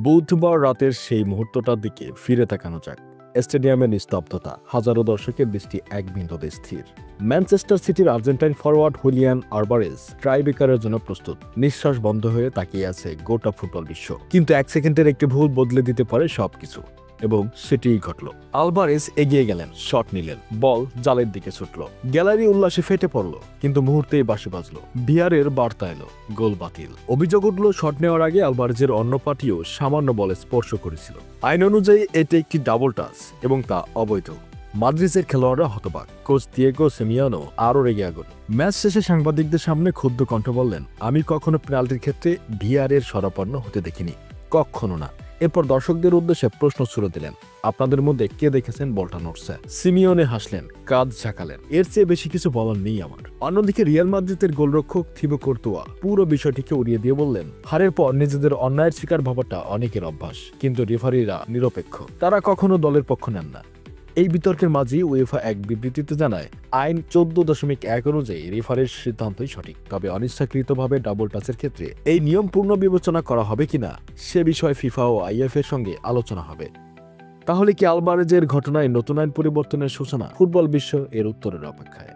বুধবার রাতের সেই মুহূর্তটার দিকে ফিরে তাকানো যাক। স্টেডিয়ামের নিস্তব্ধতা, হাজারো দর্শকের দৃষ্টি এক বিন্দুতে স্থির। ম্যানচেস্টার সিটির আর্জেন্টাইন ফরওয়ার্ড হুলিয়ান আলভারেজ ট্রাইবেকারের জন্য প্রস্তুত। নিঃশ্বাস বন্ধ হয়ে তাকিয়ে আছে গোটা ফুটবল বিশ্ব। কিন্তু এক সেকেন্ডের একটি ভুল বদলে দিতে পারে সবকিছু, এবং সেটিই ঘটল। আলভারেজ এগিয়ে গেলেন, শট নিলেন, বল জালের দিকে ছুটল। গ্যালারি উল্লাসে ফেটে পড়ল, কিন্তু মুহূর্তেই বাঁশি বাজল। ভিআরের বার্তা এলো, গোল বাতিল। অভিযোগ উঠল শট নেওয়ার আগে আলভারেজের অন্য পাটিও সামান্য বলে স্পর্শ করেছিল। আইন অনুযায়ী এটি একটি ডাবল টাচ এবং তা অবৈধ। মাদ্রিদের খেলোয়াড়রা হতবাক, কোচ দিয়েগো সিমিওনো আরও রেগে আগুন। ম্যাচ শেষে সাংবাদিকদের সামনে ক্ষুব্ধ কণ্ঠ বললেন, আমি কখনো পেনাল্টির ক্ষেত্রে ভিআরের শরাপন্ন হতে দেখিনি, কখনো না। এরপর দর্শকদের উদ্দেশ্যে প্রশ্ন ছুড়ে দিলেন, আপনাদের মধ্যে কে দেখেছেন বলটা নড়ছে? সিমিওনে হাসলেন, কাঁধ ঝাঁকালেন, এর চেয়ে বেশি কিছু বলার নেই আমার। অন্যদিকে রিয়াল মাদ্রিদের গোলরক্ষক থিবো কর্তুয়া পুরো বিষয়টিকে উড়িয়ে দিয়ে বললেন, হারের পর নিজেদের অন্যায়ের শিকার ভাবাটা অনেকের অভ্যাস, কিন্তু রেফারিরা নিরপেক্ষ, তারা কখনো দলের পক্ষ নেন না। এই বিতর্কের মাঝেই উয়েফা এক বিবৃতিতে জানায়, আইন 14.1 অনুযায়ী রেফারির সিদ্ধান্তই সঠিক, তবে অনিচ্ছাকৃতভাবে ডাবল টাচের ক্ষেত্রে এই নিয়ম পূর্ণ বিবেচনা করা হবে কিনা সে বিষয়ে ফিফা ও আইএফ এর সঙ্গে আলোচনা হবে। তাহলে কি আলভারেজের ঘটনায় নতুন আইন পরিবর্তনের সূচনা? ফুটবল বিশ্ব এর উত্তরের অপেক্ষায়।